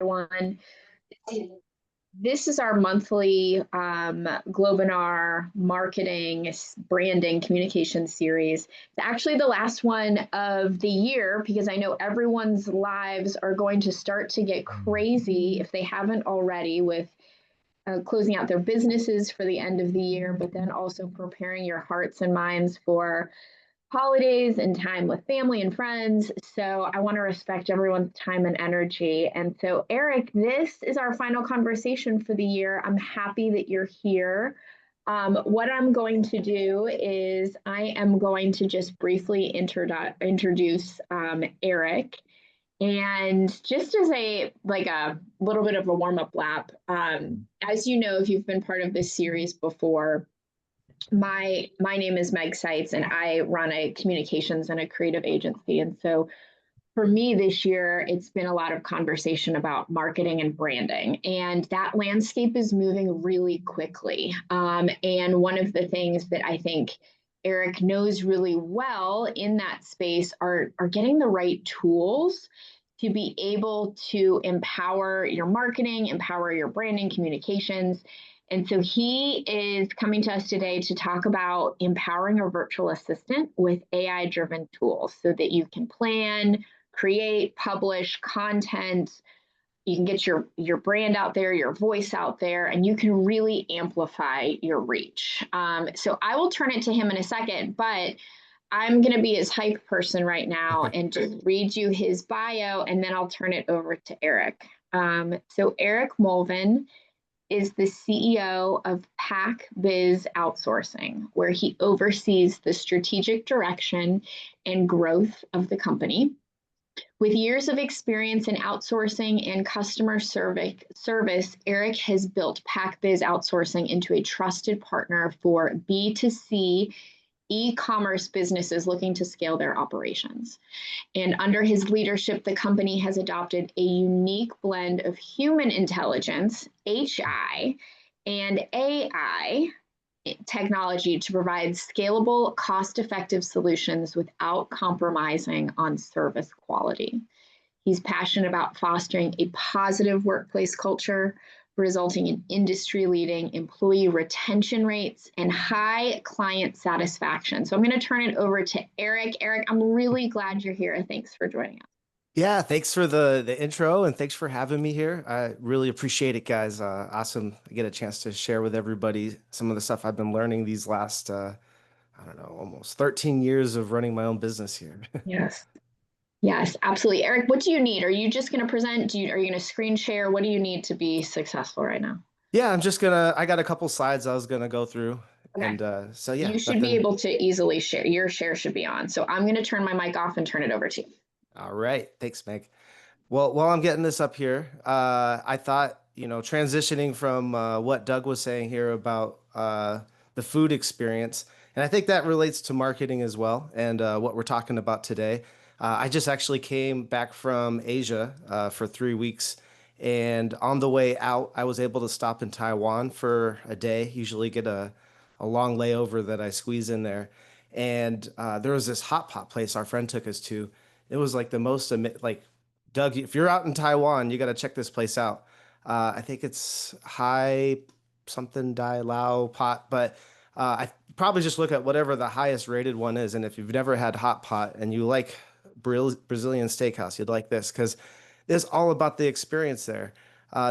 Everyone. This is our monthly Globinar marketing, branding, communication series. It's actually the last one of the year because I know everyone's lives are going to start to get crazy if they haven't already with closing out their businesses for the end of the year, but then also preparing your hearts and minds for holidays and time with family and friends. So I want to respect everyone's time and energy. And so, Eric, this is our final conversation for the year. I'm happy that you're here. What I'm going to do is I am going to just briefly introduce Eric. And just as a little bit of a warm up lap, as you know, if you've been part of this series before, my name is Meg Seitz, and I run a communications and a creative agency. And so for me this year, it's been a lot of conversation about marketing and branding, and that landscape is moving really quickly. And one of the things that I think Eric knows really well in that space are getting the right tools to be able to empower your marketing, empower your branding, communications. And so he is coming to us today to talk about empowering a virtual assistant with AI driven tools so that you can plan, create, publish content. You can get your brand out there, your voice out there, and you can really amplify your reach. So I will turn it to him in a second, but I'm going to be his hype person right now and just read you his bio, and then I'll turn it over to Eric. So Eric Malvin is the CEO of Pack Biz Outsourcing, where he oversees the strategic direction and growth of the company. With years of experience in outsourcing and customer service, Eric has built Pack Biz Outsourcing into a trusted partner for B2C e-commerce businesses looking to scale their operations. And under his leadership, the company has adopted a unique blend of human intelligence, HI, and AI technology to provide scalable, cost-effective solutions without compromising on service quality. He's passionate about fostering a positive workplace culture, resulting in industry-leading employee retention rates and high client satisfaction. So I'm going to turn it over to Eric. Eric, I'm really glad you're here. Thanks for joining us. Yeah, thanks for the intro and thanks for having me here. I really appreciate it, guys. Awesome. I get a chance to share with everybody some of the stuff I've been learning these last, I don't know, almost 13 years of running my own business here. Yes. Yes, absolutely. Eric, what do you need? Are you just going to present? Are you going to screen share? What do you need to be successful right now? Yeah, I got a couple slides I was gonna go through. Okay. And so yeah, You should be nothing. able to easily share. Your share should be on. So I'm going to turn my mic off and turn it over to you. All right. Thanks, Meg. Well, while I'm getting this up here, I thought, transitioning from what Doug was saying here about the food experience, and I think that relates to marketing as well, and what we're talking about today. I just actually came back from Asia for 3 weeks, and on the way out, I was able to stop in Taiwan for a day. Usually get a long layover that I squeeze in there, and there was this hot pot place our friend took us to. It was like the most like Doug, if you're out in Taiwan, you got to check this place out. I think it's High something Dai Lao pot, but I probably just look at whatever the highest rated one is. And if you've never had hot pot and you like Brazilian steakhouse, you'd like this because it's all about the experience there.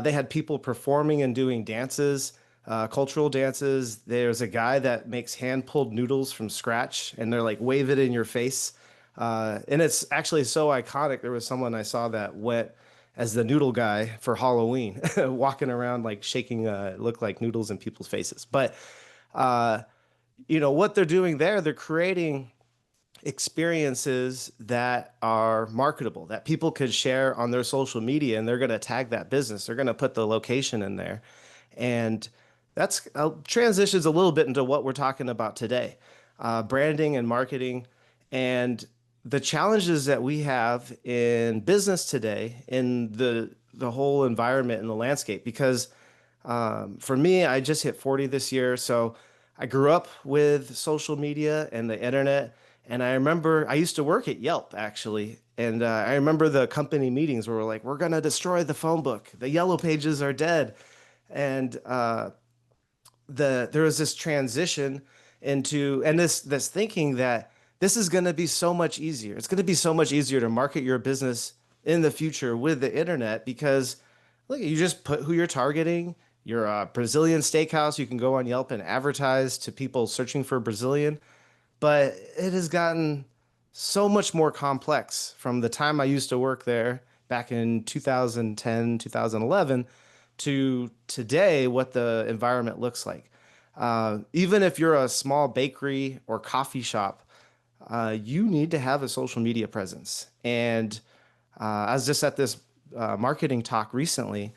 They had people performing and doing dances, cultural dances. There's a guy that makes hand pulled noodles from scratch, and they're like wave it in your face. And it's actually so iconic. There was someone I saw that went as the noodle guy for Halloween, walking around like shaking, look like noodles in people's faces. But uh, what they're doing there, they're creating experiences that are marketable, that people could share on their social media, and they're going to tag that business. They're going to put the location in there, and that's transitions a little bit into what we're talking about today, branding and marketing, and the challenges that we have in business today in the whole environment and the landscape. Because for me, I just hit 40 this year, so I grew up with social media and the internet. And I remember I used to work at Yelp actually, And I remember the company meetings where we're like, we're going to destroy the phone book. The yellow pages are dead. And there was this transition into and this thinking that this is going to be so much easier. It's going to be so much easier to market your business in the future with the internet because look, you just put who you're targeting. You're a Brazilian steakhouse. You can go on Yelp and advertise to people searching for Brazilian. But it has gotten so much more complex from the time I used to work there back in 2010, 2011 to today, what the environment looks like. Even if you're a small bakery or coffee shop, you need to have a social media presence. And I was just at this marketing talk recently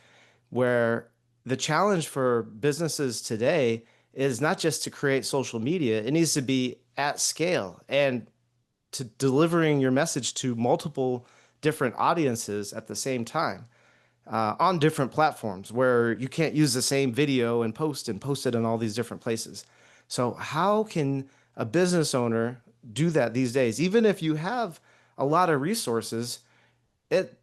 where the challenge for businesses today is not just to create social media, it needs to be at scale and to delivering your message to multiple different audiences at the same time on different platforms where you can't use the same video and post it in all these different places. So how can a business owner do that these days? Even if you have a lot of resources, it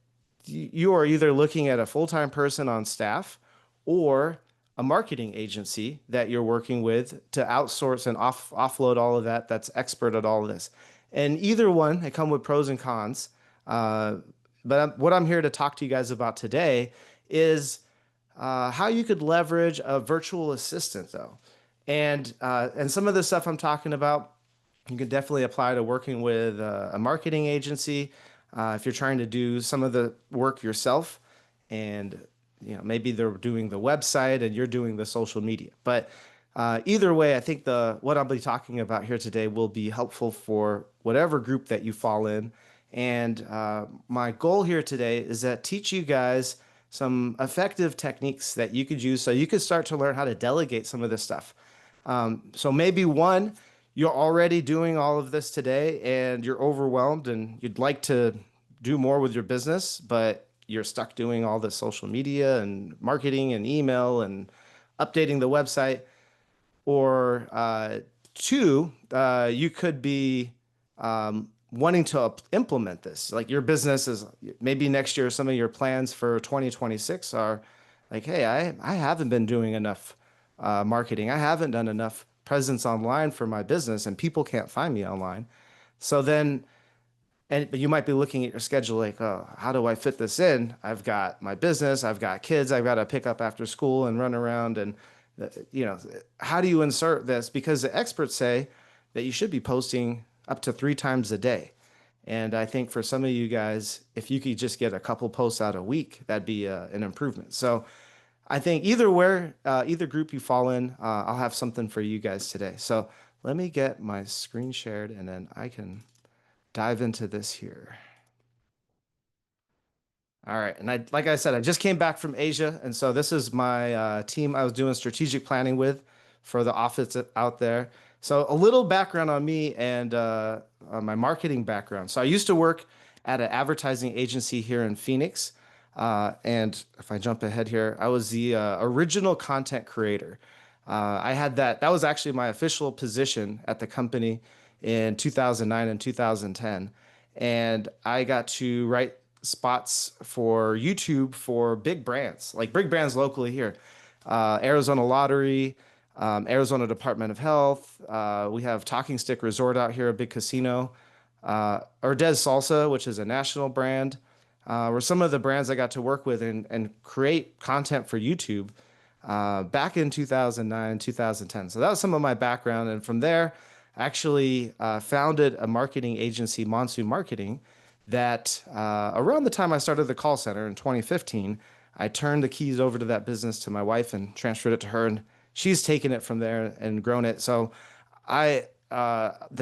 you are either looking at a full-time person on staff or a marketing agency that you're working with to outsource and offload all of that that's expert at all of this. And either one, they come with pros and cons. Uh, what I'm here to talk to you guys about today is how you could leverage a virtual assistant, though. And some of the stuff I'm talking about, you can definitely apply to working with a marketing agency if you're trying to do some of the work yourself, and maybe they're doing the website and you're doing the social media. But either way, I think the what I'll be talking about here today will be helpful for whatever group that you fall in. And my goal here today is that teach you guys some effective techniques that you could use so you could start to learn how to delegate some of this stuff. So maybe one, you're already doing all of this today and you're overwhelmed and you'd like to do more with your business, but you're stuck doing all the social media and marketing and email and updating the website. Or two, you could be wanting to implement this. Like your business is maybe next year, some of your plans for 2026 are like, hey, I haven't been doing enough marketing. I haven't done enough presence online for my business and people can't find me online. So then, but you might be looking at your schedule like, oh, how do I fit this in? I've got my business, I've got kids, I've got to pick up after school and run around. And, how do you insert this? Because the experts say that you should be posting up to 3 times a day. And I think for some of you guys, if you could just get a couple posts out a week, that'd be an improvement. So I think either group you fall in, I'll have something for you guys today. So let me get my screen shared and then I can dive into this here. All right. And like I said, I just came back from Asia. And so this is my team I was doing strategic planning with for the office out there. So a little background on me and on my marketing background. So I used to work at an advertising agency here in Phoenix. And if I jump ahead here, I was the original content creator. I had that was actually my official position at the company in 2009 and 2010. And I got to write spots for YouTube for big brands, like big brands locally here. Arizona Lottery, Arizona Department of Health. We have Talking Stick Resort out here, a big casino. Urdez Salsa, which is a national brand, were some of the brands I got to work with and create content for YouTube back in 2009, 2010. So that was some of my background. And from there, I actually founded a marketing agency, Monsoon Marketing, that around the time I started the call center in 2015, I turned the keys over to that business to my wife and transferred it to her. And she's taken it from there and grown it. So the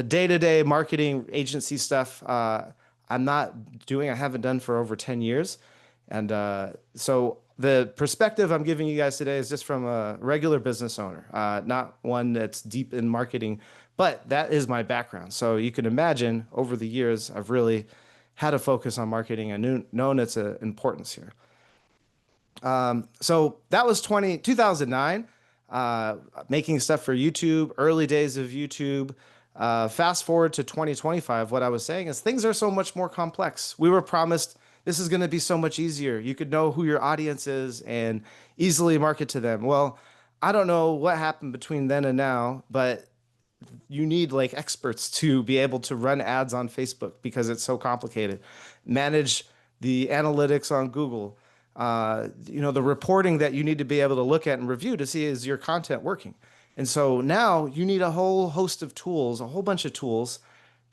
day-to-day marketing agency stuff, I'm not doing, I haven't done for over 10 years. And so the perspective I'm giving you guys today is just from a regular business owner, not one that's deep in marketing, but that is my background. So you can imagine over the years, I've really had a focus on marketing and known its importance here. So that was 2009, making stuff for YouTube, early days of YouTube. Fast forward to 2025, what I was saying is things are so much more complex. We were promised this is going to be so much easier. You could know who your audience is and easily market to them. Well, I don't know what happened between then and now, but you need like experts to be able to run ads on Facebook because it's so complicated. Manage the analytics on Google. The reporting that you need to be able to look at and review to see is your content working. And so now you need a whole host of tools, a whole bunch of tools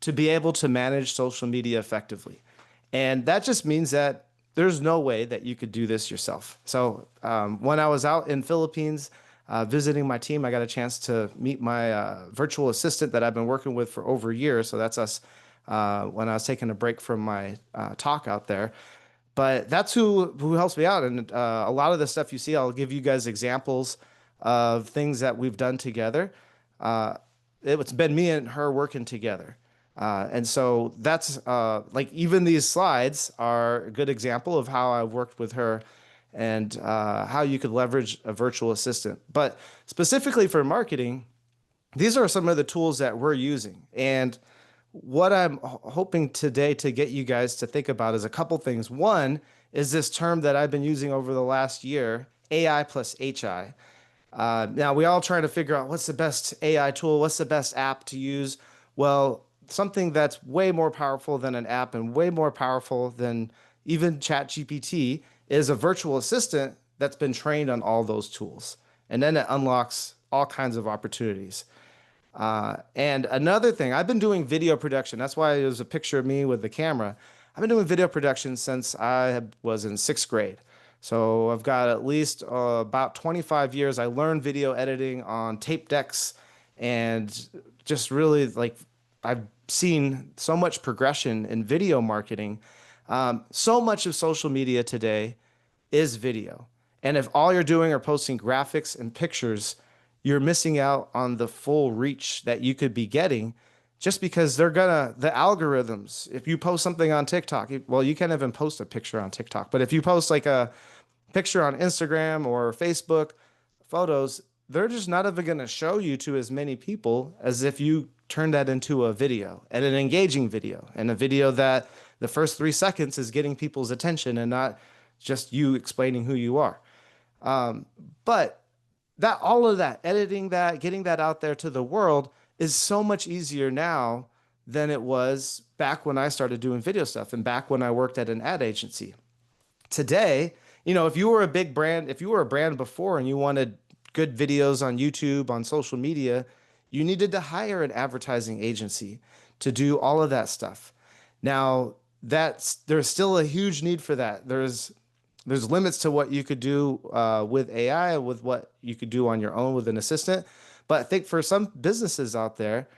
to be able to manage social media effectively. And that just means that there's no way that you could do this yourself. So when I was out in Philippines visiting my team, I got a chance to meet my virtual assistant that I've been working with for over a year. So that's us when I was taking a break from my talk out there. But that's who helps me out. And a lot of the stuff you see, I'll give you guys examples of things that we've done together. It's been me and her working together. And so that's like even these slides are a good example of how I worked with her and how you could leverage a virtual assistant. But specifically for marketing, these are some of the tools that we're using. And what I'm hoping today to get you guys to think about is a couple things. One is this term that I've been using over the last year, AI plus HI. Now, we all trying to figure out what's the best AI tool, what's the best app to use. Well, something that's way more powerful than an app and way more powerful than even ChatGPT is a virtual assistant that's been trained on all those tools. And then it unlocks all kinds of opportunities. And another thing, I've been doing video production. That's why there's a picture of me with the camera. I've been doing video production since I was in 6th grade. So I've got at least about 25 years. I learned video editing on tape decks and just really like I've seen so much progression in video marketing. So much of social media today is video. And if all you're doing are posting graphics and pictures, you're missing out on the full reach that you could be getting just because the algorithms, if you post something on TikTok, well, you can't even post a picture on TikTok, but if you post like a picture on Instagram or Facebook, photos, they're just not even going to show you to as many people as if you turn that into a video and an engaging video and a video that the first 3 seconds is getting people's attention and not just you explaining who you are. But all of that, editing that, getting that out there to the world is so much easier now than it was back when I started doing video stuff and back when I worked at an ad agency. Today, if you were a big brand, if you were a brand before and you wanted good videos on YouTube, on social media, you needed to hire an advertising agency to do all of that stuff. Now, there's still a huge need for that. There's limits to what you could do with AI, with what you could do on your own with an assistant. But I think for some businesses out there,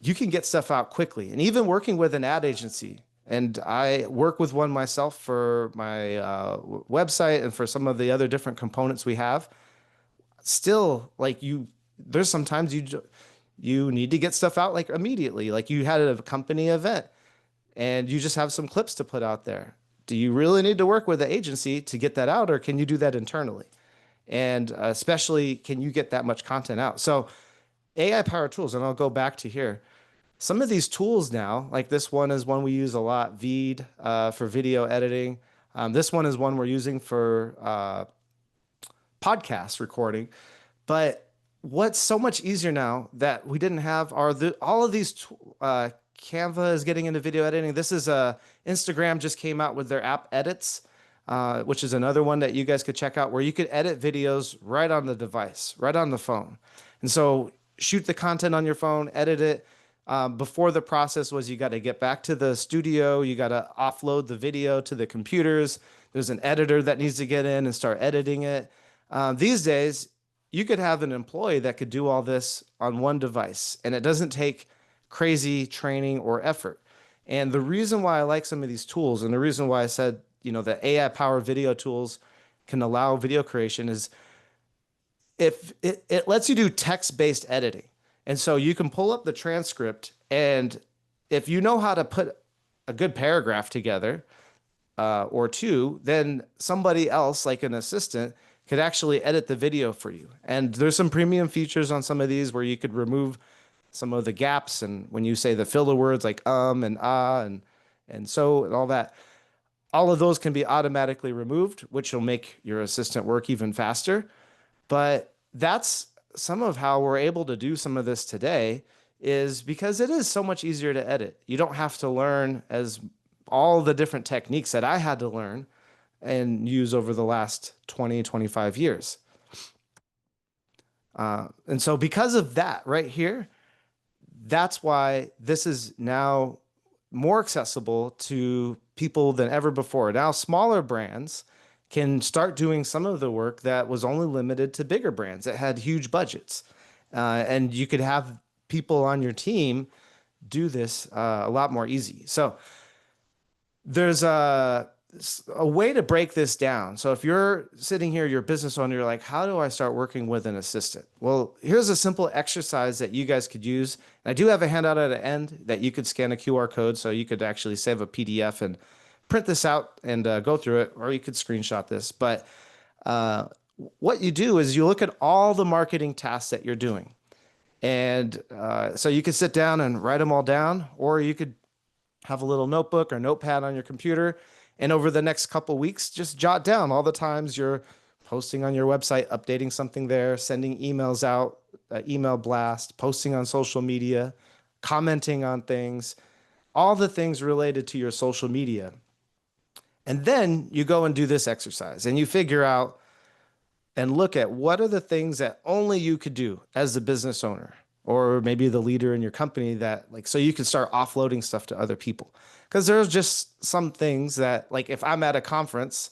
you can get stuff out quickly. And even working with an ad agency, and I work with one myself for my website and for some of the other different components we have, still there's sometimes you need to get stuff out like immediately. Like you had a company event and you just have some clips to put out there. Do you really need to work with the agency to get that out, or can you do that internally? And especially, can you get that much content out? So AI powered tools, and I'll go back to here. Some of these tools now, like this one is one we use a lot, Veed, for video editing. This one is one we're using for podcast recording. But what's so much easier now that we didn't have are all of these Canva is getting into video editing. This is Instagram just came out with their app Edits, which is another one that you guys could check out where you could edit videos right on the device, right on the phone. And so shoot the content on your phone, edit it. Before the process was you got to get back to the studio, you got to offload the video to the computers. There's an editor that needs to get in and start editing it. These days, you could have an employee that could do all this on one device, and it doesn't take crazy training or effort. And the reason why I like some of these tools and the reason why I said, the AI powered video tools can allow video creation is if it lets you do text-based editing. And so you can pull up the transcript, and if you know how to put a good paragraph together or two, then somebody else, like an assistant, could actually edit the video for you. And there's some premium features on some of these where you could remove some of the gaps. And when you say the filler words like and ah and so and all of those can be automatically removed, which will make your assistant work even faster. But that's some of how we're able to do some of this today is because it is so much easier to edit. You don't have to learn as all the different techniques that I had to learn and use over the last 20, 25 years. And so because of that right here, that's why this is now more accessible to people than ever before. Now, smaller brands can start doing some of the work that was only limited to bigger brands that had huge budgets. And you could have people on your team do this a lot more easy. So there's a way to break this down. So if you're sitting here, you're a business owner, you're like, how do I start working with an assistant? Well, here's a simple exercise that you guys could use. And I do have a handout at the end that you could scan a QR code so you could actually save a PDF and print this out and go through it, or you could screenshot this. But what you do is you look at all the marketing tasks that you're doing. And so you could sit down and write them all down, or you could have a little notebook or notepad on your computer. And over the next couple weeks, just jot down all the times you're posting on your website, updating something there, sending emails out, email blast, posting on social media, commenting on things, all the things related to your social media. And then you go and do this exercise and you figure out and look at what are the things that only you could do as the business owner or maybe the leader in your company that like, so you can start offloading stuff to other people. Because there's just some things that like if I'm at a conference,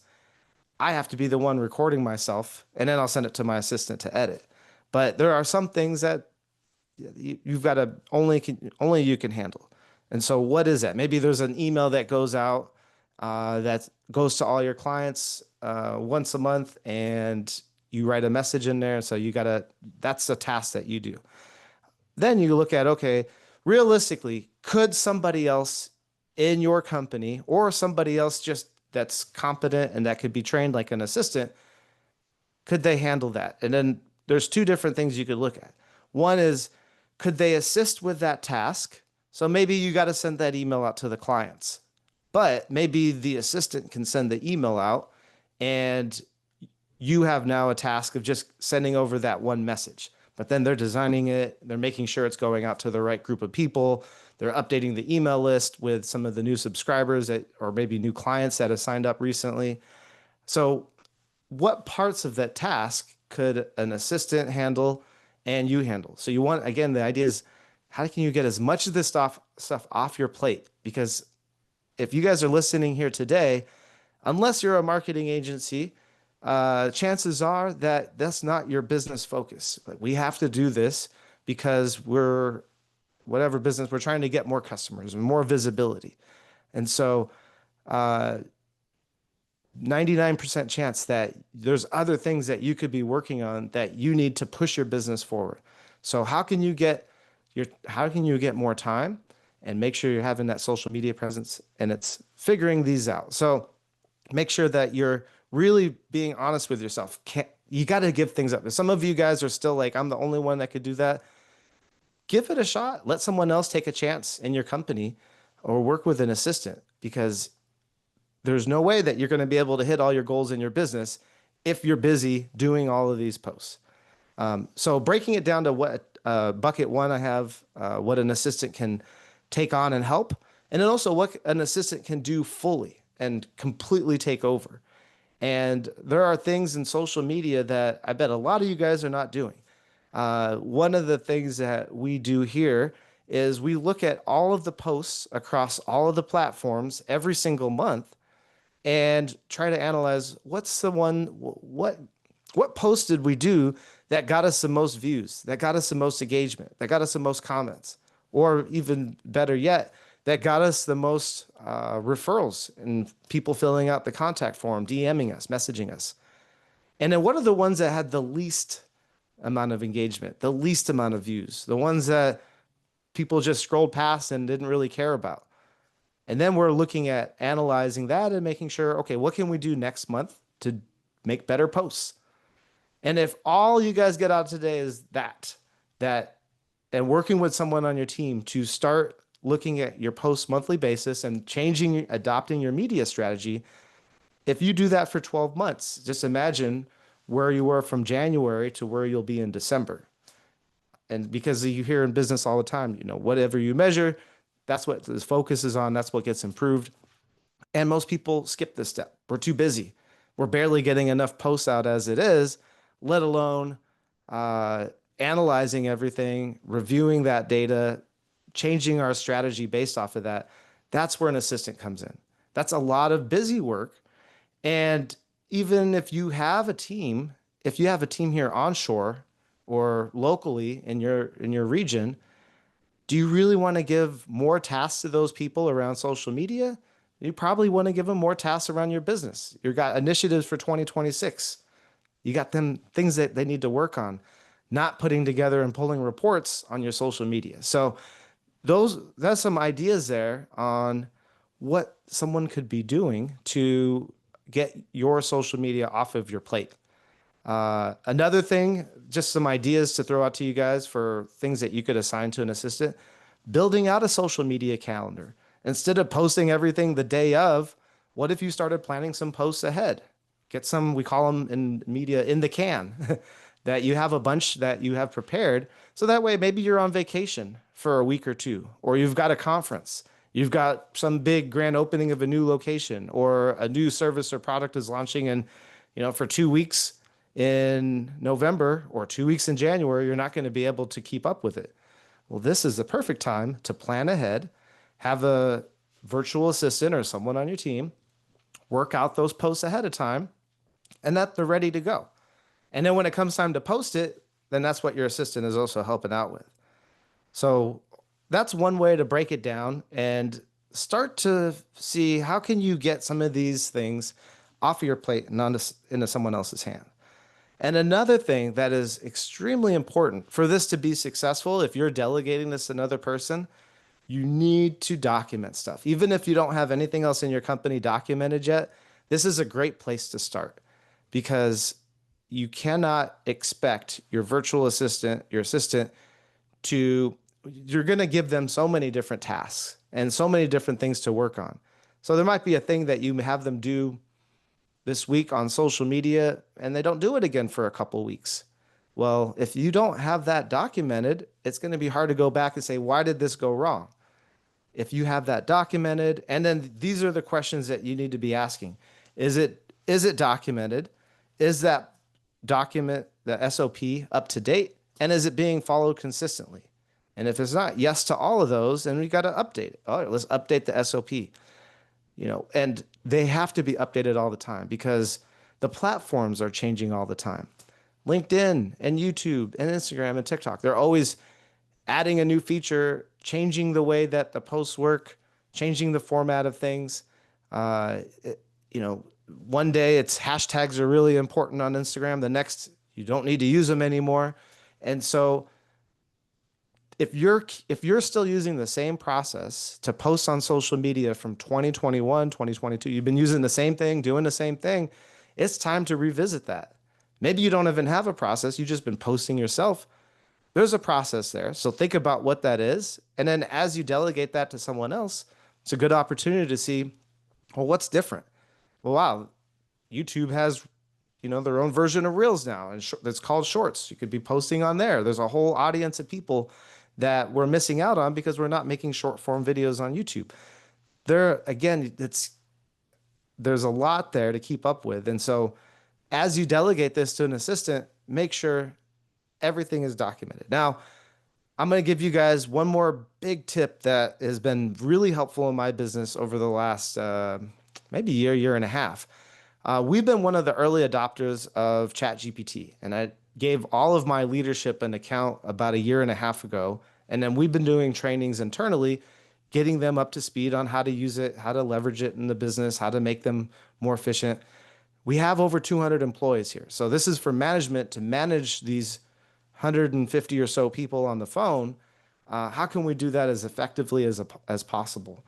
I have to be the one recording myself and then I'll send it to my assistant to edit. But there are some things that you've got to only you can handle. And so what is that? Maybe there's an email that goes out that goes to all your clients once a month and you write a message in there. So that's a task that you do. Then you look at, okay, realistically, could somebody else in your company or somebody else just that's competent and that could be trained like an assistant, could they handle that? And then there's two different things you could look at. One is, could they assist with that task? So maybe you got to send that email out to the clients, but maybe the assistant can send the email out and you have now a task of just sending over that one message. But then they're designing it, they're making sure it's going out to the right group of people. They're updating the email list with some of the new subscribers or maybe new clients that have signed up recently. So what parts of that task could an assistant handle and you handle? So you want, again, the idea is how can you get as much of this stuff off your plate? Because if you guys are listening here today, unless you're a marketing agency, chances are that that's not your business focus. Like we have to do this because whatever business, we're trying to get more customers and more visibility. And so 99% chance that there's other things that you could be working on that you need to push your business forward. So how can you get more time and make sure you're having that social media presence and it's figuring these out. So make sure that you're really being honest with yourself. You got to give things up. If some of you guys are still like, I'm the only one that could do that, give it a shot. Let someone else take a chance in your company or work with an assistant because there's no way that you're going to be able to hit all your goals in your business if you're busy doing all of these posts. So breaking it down to what bucket one, I have what an assistant can take on and help, and then also what an assistant can do fully and completely take over. And there are things in social media that I bet a lot of you guys are not doing. One of the things that we do here is we look at all of the posts across all of the platforms every single month and try to analyze what post did we do that got us the most views, that got us the most engagement, that got us the most comments, or even better yet, that got us the most referrals and people filling out the contact form, DMing us, messaging us. And then what are the ones that had the least amount of engagement, the least amount of views, the ones that people just scrolled past and didn't really care about? And then we're looking at analyzing that and making sure, okay, what can we do next month to make better posts? And if all you guys get out today is that and working with someone on your team to start looking at your post monthly basis and adopting your media strategy. If you do that for 12 months, just imagine where you were from January to where you'll be in December. And because you hear in business all the time, whatever you measure, that's what the focus is on, that's what gets improved. And most people skip this step. We're too busy. We're barely getting enough posts out as it is, let alone analyzing everything, reviewing that data, changing our strategy based off of that. That's where an assistant comes in. That's a lot of busy work. And even if you have a team, here onshore or locally in your region, do you really want to give more tasks to those people around social media? You probably want to give them more tasks around your business. You've got initiatives for 2026. You got them things that they need to work on, not putting together and pulling reports on your social media. So that's some ideas there on what someone could be doing to get your social media off of your plate. Another thing, just some ideas to throw out to you guys for things that you could assign to an assistant, building out a social media calendar. Instead of posting everything the day of, what if you started planning some posts ahead? Get some, we call them in media, in the can, that you have a bunch that you have prepared. So that way, maybe you're on vacation for a week or two, or you've got a conference, you've got some big grand opening of a new location, or a new service or product is launching, and for 2 weeks in November or 2 weeks in January, you're not going to be able to keep up with it. Well, this is the perfect time to plan ahead, have a virtual assistant or someone on your team work out those posts ahead of time, and that they're ready to go. And then when it comes time to post it, then that's what your assistant is also helping out with. So that's one way to break it down and start to see how can you get some of these things off of your plate and into someone else's hand. And another thing that is extremely important for this to be successful, if you're delegating this to another person, you need to document stuff. Even if you don't have anything else in your company documented yet, this is a great place to start, because you cannot expect your virtual assistant, your assistant, you're going to give them so many different tasks and so many different things to work on. So there might be a thing that you have them do this week on social media and they don't do it again for a couple weeks. Well, if you don't have that documented, it's going to be hard to go back and say, why did this go wrong? If you have that documented, and then these are the questions that you need to be asking. Is it documented? Is that document, the SOP, up to date? And is it being followed consistently? And if it's not yes to all of those, then we got to update it. All right, let's update the SOP. And they have to be updated all the time because the platforms are changing all the time. LinkedIn and YouTube and Instagram and TikTok, they're always adding a new feature, changing the way that the posts work, changing the format of things. One day it's hashtags are really important on Instagram. The next, you don't need to use them anymore. And so if you're still using the same process to post on social media from 2021, 2022, you've been using the same thing, doing the same thing, it's time to revisit that. Maybe you don't even have a process. You've just been posting yourself. There's a process there. So think about what that is. And then as you delegate that to someone else, it's a good opportunity to see, well, what's different? Well, wow, YouTube has, their own version of Reels now, and that's called Shorts. You could be posting on there. There's a whole audience of people that we're missing out on because we're not making short form videos on YouTube. There's a lot there to keep up with. And so as you delegate this to an assistant, make sure everything is documented. Now, I'm going to give you guys one more big tip that has been really helpful in my business over the last maybe year and a half. We've been one of the early adopters of ChatGPT, and I gave all of my leadership an account about a year and a half ago. And then we've been doing trainings internally, getting them up to speed on how to use it, how to leverage it in the business, how to make them more efficient. We have over 200 employees here. So this is for management to manage these 150 or so people on the phone. How can we do that as effectively as possible?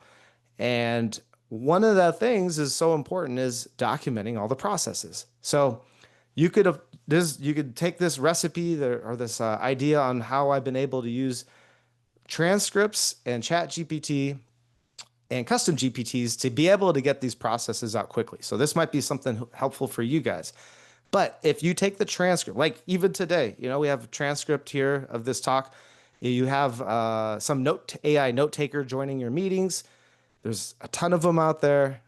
And one of the things is so important is documenting all the processes. So you could you could take this recipe or this idea on how I've been able to use transcripts and ChatGPT and custom GPTs to be able to get these processes out quickly. So this might be something helpful for you guys. But if you take the transcript, like even today, we have a transcript here of this talk. You have some AI note taker joining your meetings. There's a ton of them out there.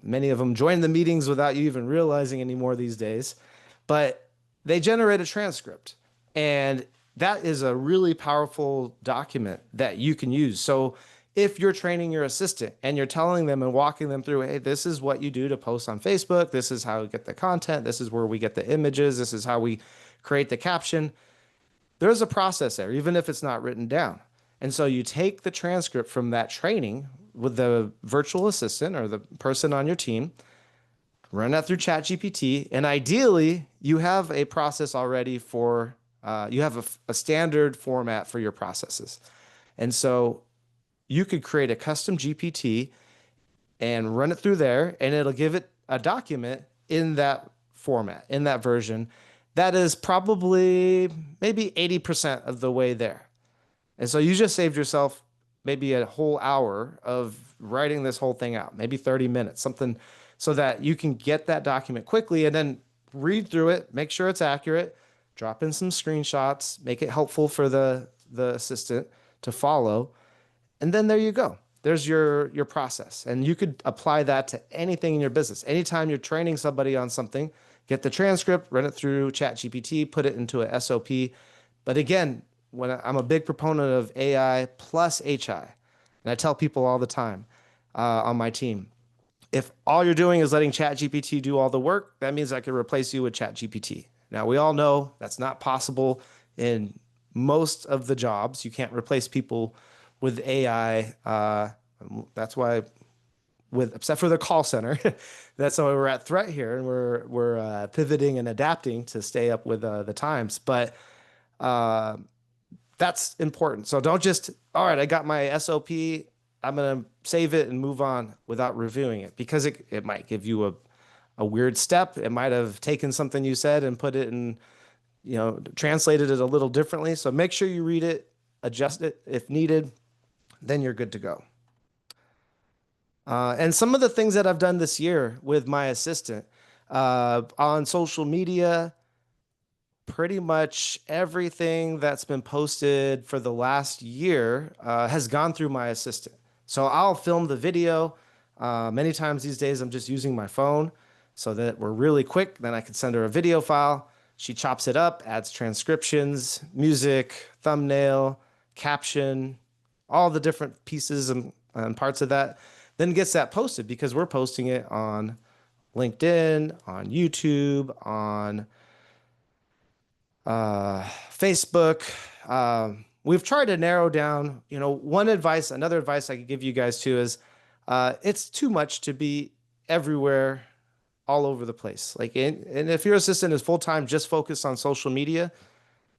Many of them join the meetings without you even realizing anymore these days. But they generate a transcript. And that is a really powerful document that you can use. So if you're training your assistant and you're telling them and walking them through, hey, this is what you do to post on Facebook. This is how we get the content. This is where we get the images. This is how we create the caption. There's a process there, even if it's not written down. And so you take the transcript from that training with the virtual assistant or the person on your team, run that through ChatGPT, and ideally you have a process already for, you have a standard format for your processes. And so you could create a custom GPT and run it through there, and it'll give it a document in that format, in that version, that is probably maybe 80% of the way there. And so you just saved yourself maybe a whole hour of writing this whole thing out, maybe 30 minutes, something so that you can get that document quickly and then read through it, make sure it's accurate, drop in some screenshots, make it helpful for the assistant to follow. And then there you go. There's your process. And you could apply that to anything in your business. Anytime you're training somebody on something, get the transcript, run it through ChatGPT, put it into a SOP. But again, I'm a big proponent of AI plus HI. And I tell people all the time on my team, if all you're doing is letting ChatGPT do all the work, that means I can replace you with ChatGPT. Now, we all know that's not possible in most of the jobs. You can't replace people with AI. That's why, except for the call center, that's why we're at Threat here, and we're pivoting and adapting to stay up with the times. But that's important. So don't just, all right, I got my SOP, I'm going to save it and move on without reviewing it, because it might give you a weird step. It might have taken something you said and put it in, translated it a little differently. So make sure you read it, adjust it if needed, then you're good to go. And some of the things that I've done this year with my assistant on social media, pretty much everything that's been posted for the last year has gone through my assistant. So I'll film the video. Many times these days, I'm just using my phone so that we're really quick. Then I can send her a video file. She chops it up, adds transcriptions, music, thumbnail, caption, all the different pieces and parts of that, then gets that posted, because we're posting it on LinkedIn, on YouTube, on Facebook. We've tried to narrow down, another advice I could give you guys too is it's too much to be everywhere, all over the place. And if your assistant is full-time, just focused on social media,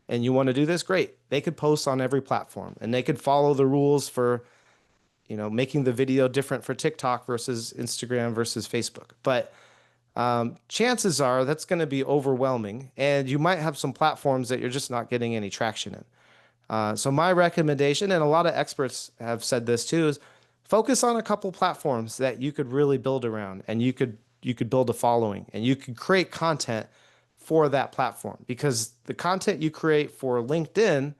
and you want to do this, great. They could post on every platform, and they could follow the rules for, making the video different for TikTok versus Instagram versus Facebook. But chances are that's going to be overwhelming, and you might have some platforms that you're just not getting any traction in. So my recommendation, and a lot of experts have said this too, is focus on a couple platforms that you could really build around, and you could build a following, and you could create content for that platform, because the content you create for LinkedIn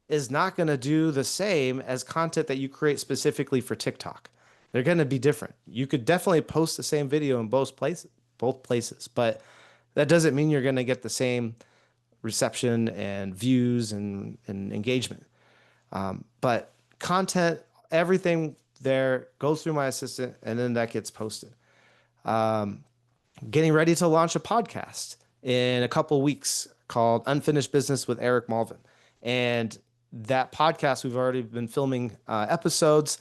is not going to do the same as content that you create specifically for TikTok. They're going to be different. You could definitely post the same video in both places, but that doesn't mean you're going to get the same reception and views and engagement. But content, everything there goes through my assistant, and then that gets posted. Getting ready to launch a podcast in a couple of weeks called Unfinished Business with Eric Malvin. And that podcast, we've already been filming episodes.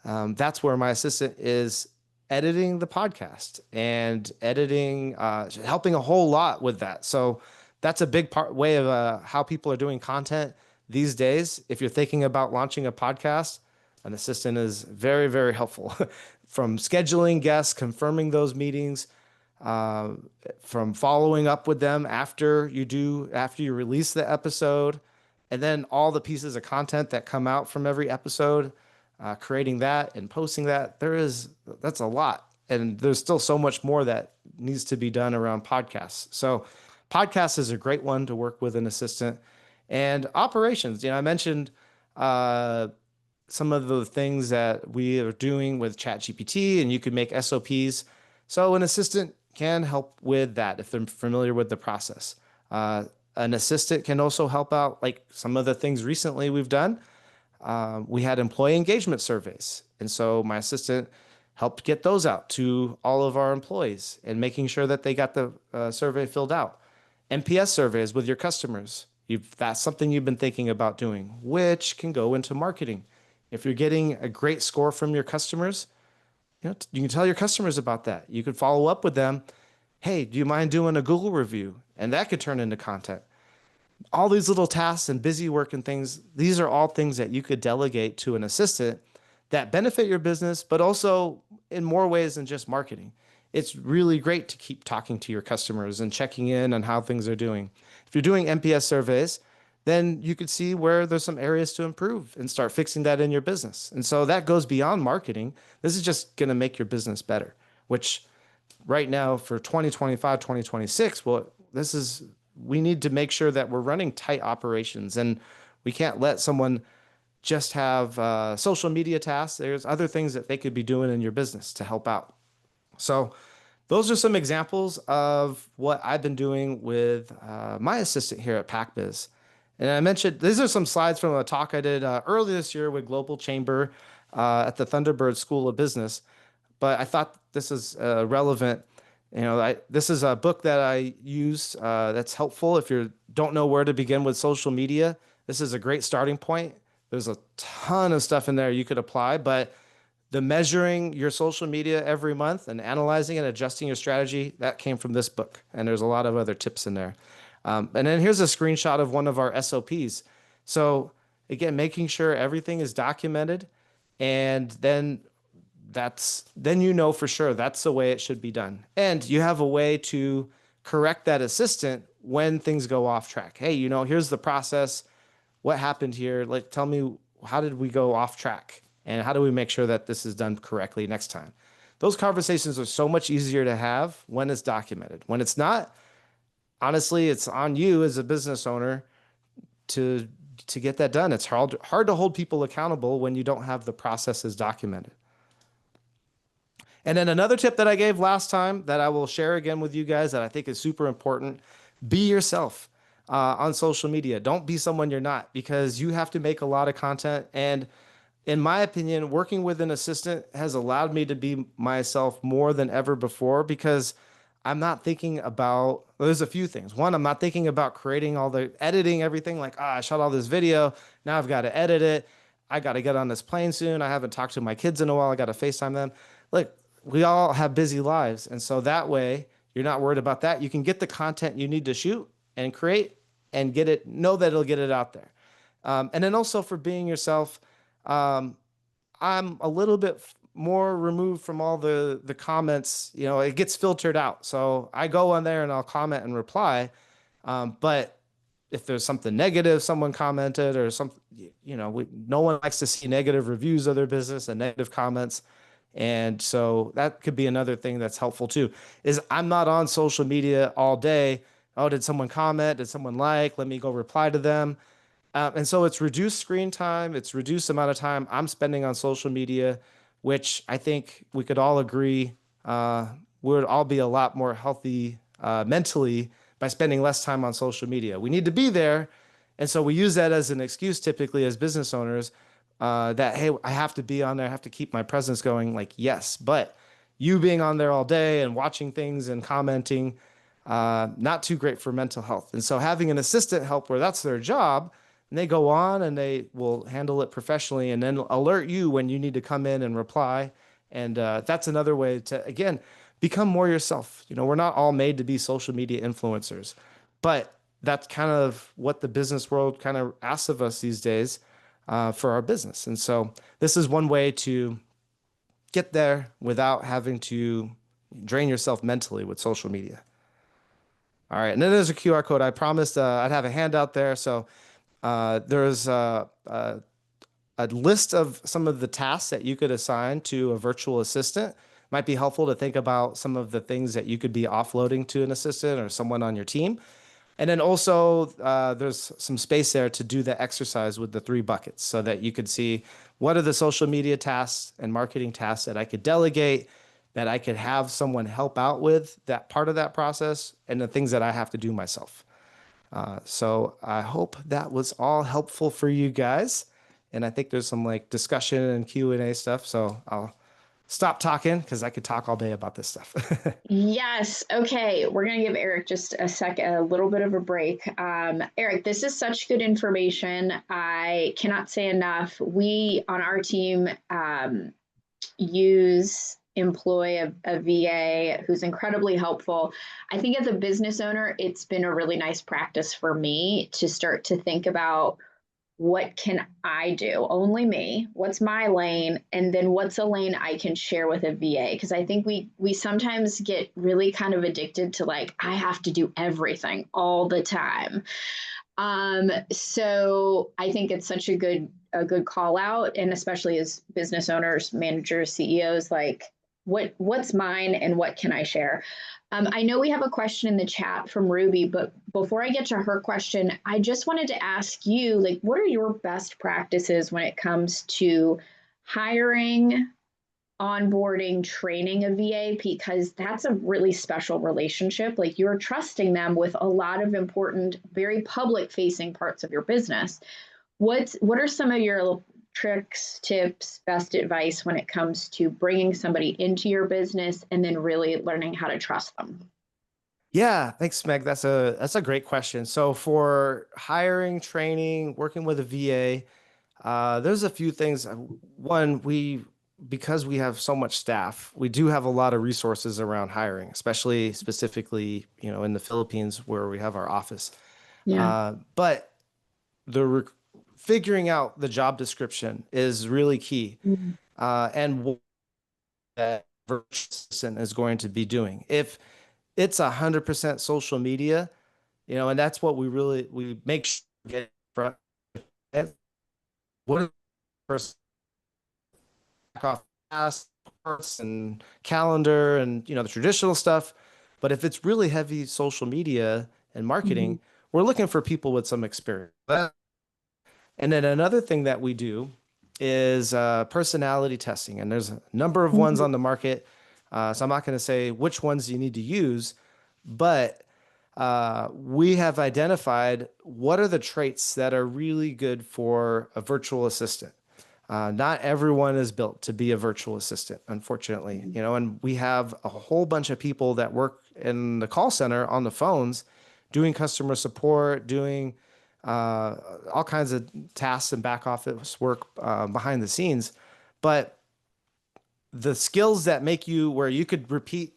That's where my assistant is editing the podcast and editing, helping a whole lot with that. So that's a big way of how people are doing content these days. If you're thinking about launching a podcast, an assistant is very, very helpful from scheduling guests, confirming those meetings, uh, from following up with them after you release the episode, and then all the pieces of content that come out from every episode, creating that and posting that. That's a lot. And there's still so much more that needs to be done around podcasts. So podcast is a great one to work with an assistant. And operations, I mentioned uh, some of the things that we are doing with ChatGPT, and you could make SOPs. So an assistant can help with that if they're familiar with the process. An assistant can also help out, like some of the things recently we've done. We had employee engagement surveys. And so my assistant helped get those out to all of our employees and making sure that they got the survey filled out. NPS surveys with your customers. That's something you've been thinking about doing, which can go into marketing. If you're getting a great score from your customers, you can tell your customers about that. You could follow up with them. Hey, do you mind doing a Google review? And that could turn into content. All these little tasks and busy work and things, these are all things that you could delegate to an assistant that benefit your business, but also in more ways than just marketing. It's really great to keep talking to your customers and checking in on how things are doing. If you're doing NPS surveys, then you could see where there's some areas to improve and start fixing that in your business. And so that goes beyond marketing. This is just going to make your business better, which right now for 2025, 2026, well, we need to make sure that we're running tight operations, and we can't let someone just have social media tasks. There's other things that they could be doing in your business to help out. So those are some examples of what I've been doing with my assistant here at PacBiz. And I mentioned, these are some slides from a talk I did earlier this year with Global Chamber at the Thunderbird School of Business. But I thought this is relevant. This is a book that I use that's helpful if you don't know where to begin with social media. This is a great starting point. There's a ton of stuff in there you could apply, but the measuring your social media every month and analyzing and adjusting your strategy, that came from this book. And there's a lot of other tips in there. And then here's a screenshot of one of our SOPs. So again, making sure everything is documented, and then for sure that's the way it should be done. And you have a way to correct that assistant when things go off track. Hey, here's the process. What happened here? Like, tell me, how did we go off track? And how do we make sure that this is done correctly next time? Those conversations are so much easier to have when it's documented. When it's not, honestly, it's on you as a business owner to get that done. It's hard to hold people accountable when you don't have the processes documented. And then another tip that I gave last time that I will share again with you guys that I think is super important: be yourself on social media. Don't be someone you're not, because you have to make a lot of content. And in my opinion, working with an assistant has allowed me to be myself more than ever before, because I'm not thinking about, there's a few things. One, I'm not thinking about creating all the editing, everything like, I shot all this video. Now I've got to edit it. I got to get on this plane soon. I haven't talked to my kids in a while. I got to FaceTime them. Look, we all have busy lives. And so that way you're not worried about that. You can get the content you need to shoot and create and know that it'll get it out there. And then also for being yourself, I'm a little bit more removed from all the comments. It gets filtered out. So I go on there and I'll comment and reply. But if there's something negative, someone commented or something, no one likes to see negative reviews of their business and negative comments. And so that could be another thing that's helpful too, is I'm not on social media all day. Oh, did someone comment? Did someone like? Let me go reply to them. And so it's reduced screen time. It's reduced amount of time I'm spending on social media, which I think we could all agree would all be a lot more healthy mentally by spending less time on social media. We need to be there. And so we use that as an excuse typically as business owners that, hey, I have to be on there. I have to keep my presence going. Like, yes, but you being on there all day and watching things and commenting, not too great for mental health. And so having an assistant help where that's their job, and they go on and they will handle it professionally and then alert you when you need to come in and reply. And that's another way to, again, become more yourself. We're not all made to be social media influencers, but that's kind of what the business world kind of asks of us these days for our business. And so this is one way to get there without having to, drain yourself mentally with social media. All right, and then there's a QR code. I promised I'd have a handout there. So there's a list of some of the tasks that you could assign to a virtual assistant. Might be helpful to think about some of the things that you could be offloading to an assistant or someone on your team. And then also, there's some space there to do the exercise with the 3 buckets so that you could see what are the social media tasks and marketing tasks that I could delegate, that I could have someone help out with that part of that process, and the things that I have to do myself. So I hope that was all helpful for you guys. And I think there's some like discussion and Q&A stuff. So I'll stop talking because I could talk all day about this stuff. Yes. Okay. We're going to give Eric just a little bit of a break. Eric, this is such good information. I cannot say enough. We on our team employ a VA who's incredibly helpful. I think as a business owner, it's been a really nice practice for me to start to think about what can I do? Only me. What's my lane? And then what's a lane I can share with a VA? Because I think we sometimes get really kind of addicted to like, I have to do everything all the time. So I think it's such a good call out, and especially as business owners, managers, CEOs, like what's mine and what can I share? I know we have a question in the chat from Ruby, but before I get to her question, I just wanted to ask you, like, what are your best practices when it comes to hiring, onboarding, training a VA? Because that's a really special relationship. Like you're trusting them with a lot of important, very public facing parts of your business. What are some of your tricks, tips, best advice when it comes to bringing somebody into your business and then really learning how to trust them? Yeah, thanks, Meg. That's a great question. So for hiring, training, working with a VA, there's a few things. One, because we have so much staff, we do have a lot of resources around hiring, especially specifically, in the Philippines where we have our office. Yeah. But figuring out the job description is really key. Mhm. And what that virtual assistant is going to be doing. If it's 100% social media, and that's what we make sure to get from what is the first off passports and calendar and the traditional stuff. But if it's really heavy social media and Mhm. marketing, we're looking for people with some experience. And then another thing that we do is personality testing. And there's a number of ones Mhm. on the market. So I'm not going to say which ones you need to use, but we have identified what are the traits that are really good for a virtual assistant. Not everyone is built to be a virtual assistant, unfortunately, Mhm. and we have a whole bunch of people that work in the call center on the phones doing customer support, doing all kinds of tasks and back office work behind the scenes. But the skills that make you where you could repeat,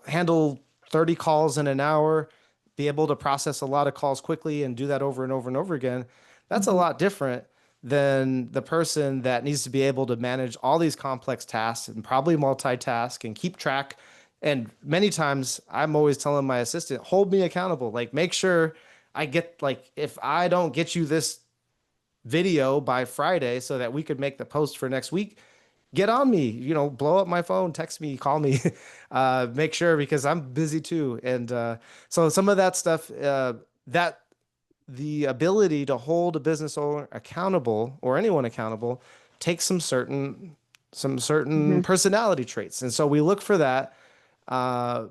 handle 30 calls in an hour, be able to process a lot of calls quickly and do that over and over and over again, that's a Mhm. lot different than the person that needs to be able to manage all these complex tasks and probably multitask and keep track. And many times I'm always telling my assistant, hold me accountable. Like make sure I get like if I don't get you this video by Friday so that we could make the post for next week, get on me, blow up my phone, text me, call me, make sure because I'm busy too. And so some of that stuff, that the ability to hold a business owner accountable or anyone accountable takes some certain Mhm. personality traits. And so we look for that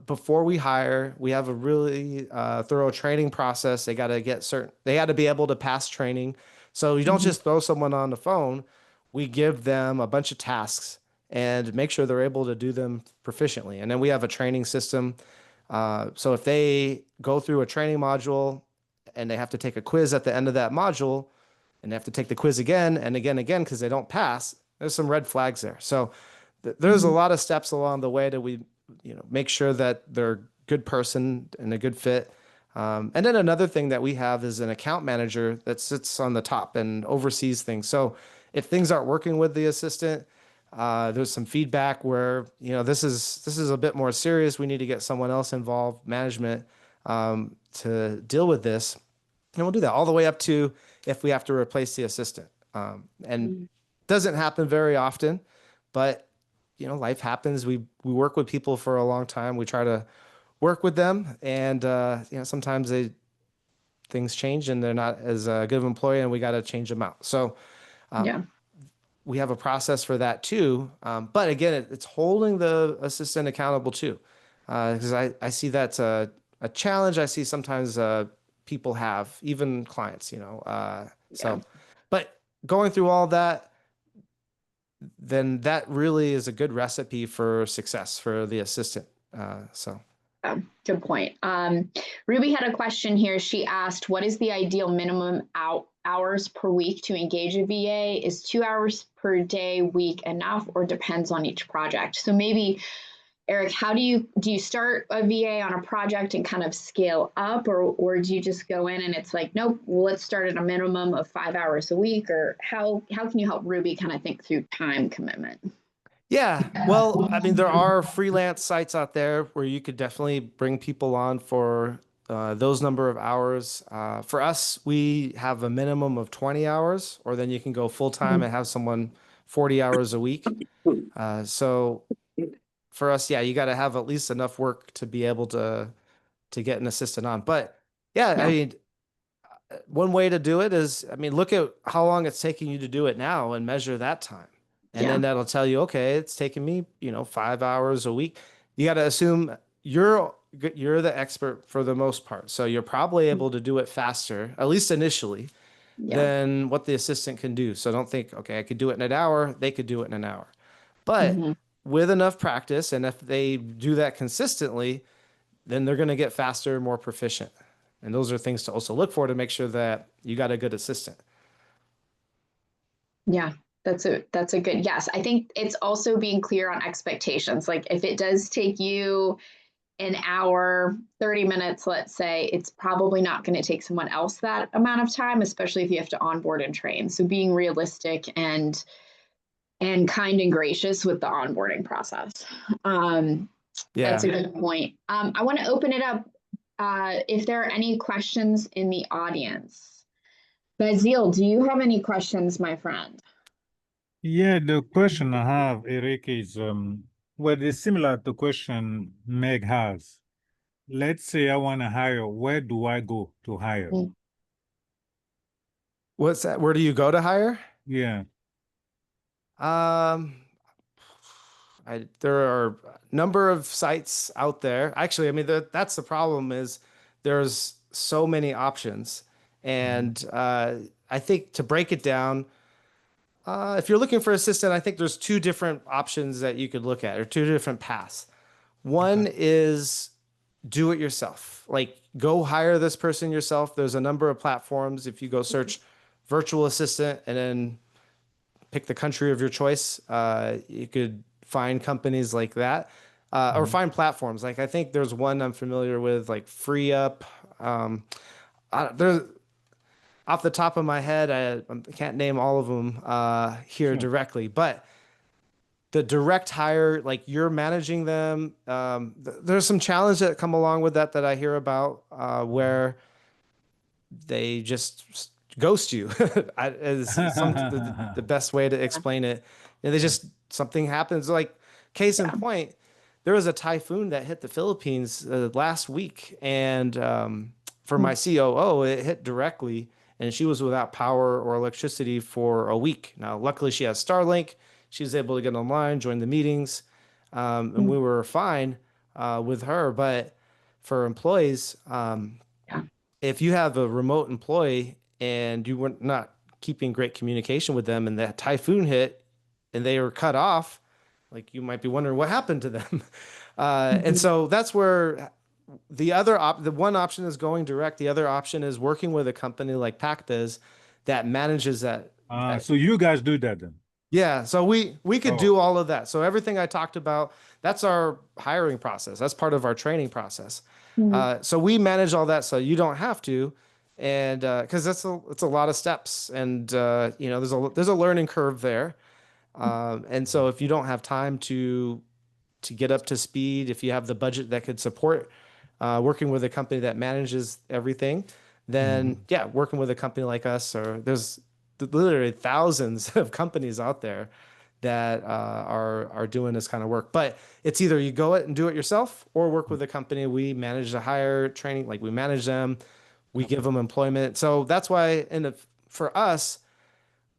before we hire. We have a really thorough training process. They got to be able to pass training. So you don't Mhm. just throw someone on the phone. We give them a bunch of tasks and make sure they're able to do them proficiently. And then we have a training system. So if they go through a training module and they have to take a quiz at the end of that module and they have to take the quiz again and again and again because they don't pass, there's some red flags there. So there's a Mhm. lot of steps along the way that we make sure that they're a good person and a good fit. And then another thing that we have is an account manager that sits on the top and oversees things. So if things aren't working with the assistant, There's some feedback where, this is a bit more serious. We need to get someone else involved, management, to deal with this. And we'll do that all the way up to if we have to replace the assistant. And Mhm. doesn't happen very often, but life happens. We work with people for a long time. We try to work with them, and sometimes things change and they're not as good of an employee, and we got to change them out. So Yeah. we have a process for that too. But again, it's holding the assistant accountable too, because I see that's a challenge. I see sometimes people have, even clients. Yeah. But going through all that, then that really is a good recipe for success for the assistant. So. Good point. Ruby had a question here. She asked, what is the ideal minimum hours per week to engage a VA? Is 2 hours per day, week enough, or depends on each project? So maybe, Eric, how do you start a VA on a project and kind of scale up, or do you just go in and it's like, nope, let's start at a minimum of 5 hours a week? Or how can you help Ruby kind of think through time commitment? Yeah, well, I mean, there are freelance sites out there where you could definitely bring people on for those number of hours. For us, we have a minimum of 20 hours, or then you can go full time and have someone 40 hours a week. So for us, yeah, you got to have at least enough work to be able to get an assistant on. But yeah, I Yeah. mean, one way to do it is, I mean, look at how long it's taking you to do it now and measure that time. And Yeah. then that'll tell you, okay, it's taking me, 5 hours a week. You got to assume you're the expert for the most part. So you're probably able to do it faster, at least initially, Yeah. than what the assistant can do. So don't think, okay, I could do it in an hour. They could do it in an hour. But Hmm. with enough practice, and if they do that consistently, then they're going to get faster, more proficient. And those are things to also look for to make sure that you got a good assistant. Yeah, that's a good yes. I think it's also being clear on expectations. Like if it does take you an hour, 30 minutes, let's say, it's probably not going to take someone else that amount of time, especially if you have to onboard and train. So being realistic and kind and gracious with the onboarding process. That's Yeah. a good point. I want to open it up if there are any questions in the audience. Bazil, do you have any questions, my friend? Yeah, the question I have, Eric, is well, it's similar to question Meg has. Let's say I want to hire, where do I go to hire? Mm. What's that? Where do you go to hire? Yeah. Um, there are a number of sites out there. Actually, I mean, that's the problem is there's so many options. And I think to break it down, if you're looking for assistant, I think there's two different options that you could look at, or two different paths. Okay. One is do it yourself. Like go hire this person yourself. There's a number of platforms. If you go search virtual assistant and then pick the country of your choice, you could find companies like that, or find platforms. Like I think there's one I'm familiar with, like Free Up. There's off the top of my head, I can't name all of them here Sure. directly, but the direct hire, like you're managing them. There's some challenges that come along with that I hear about, where they just ghost you. Is the best way to explain it. And they just something happens. Like case in Yeah. point, there was a typhoon that hit the Philippines last week, and for my COO, it hit directly, and she was without power or electricity for a week. Now, luckily, she has Starlink. She was able to get online, join the meetings, and we were fine with her. But for employees, Yeah. if you have a remote employee and you were not keeping great communication with them and that typhoon hit and they were cut off, like you might be wondering what happened to them. And Mhm. so that's where the one option is going direct. The other option is working with a company like PacBiz that manages that. So you guys do that then? Yeah, so we could Oh, do all of that. So everything I talked about, that's our hiring process. That's part of our training process. Mhm. So we manage all that so you don't have to, and because it's a lot of steps, and there's a learning curve there. And so if you don't have time to get up to speed, if you have the budget that could support working with a company that manages everything, then yeah, working with a company like us, or there's literally thousands of companies out there that are doing this kind of work. But it's either you go it and do it yourself, or work with a company. We manage the hire, training, like we manage them, we give them employment. So that's why, for us,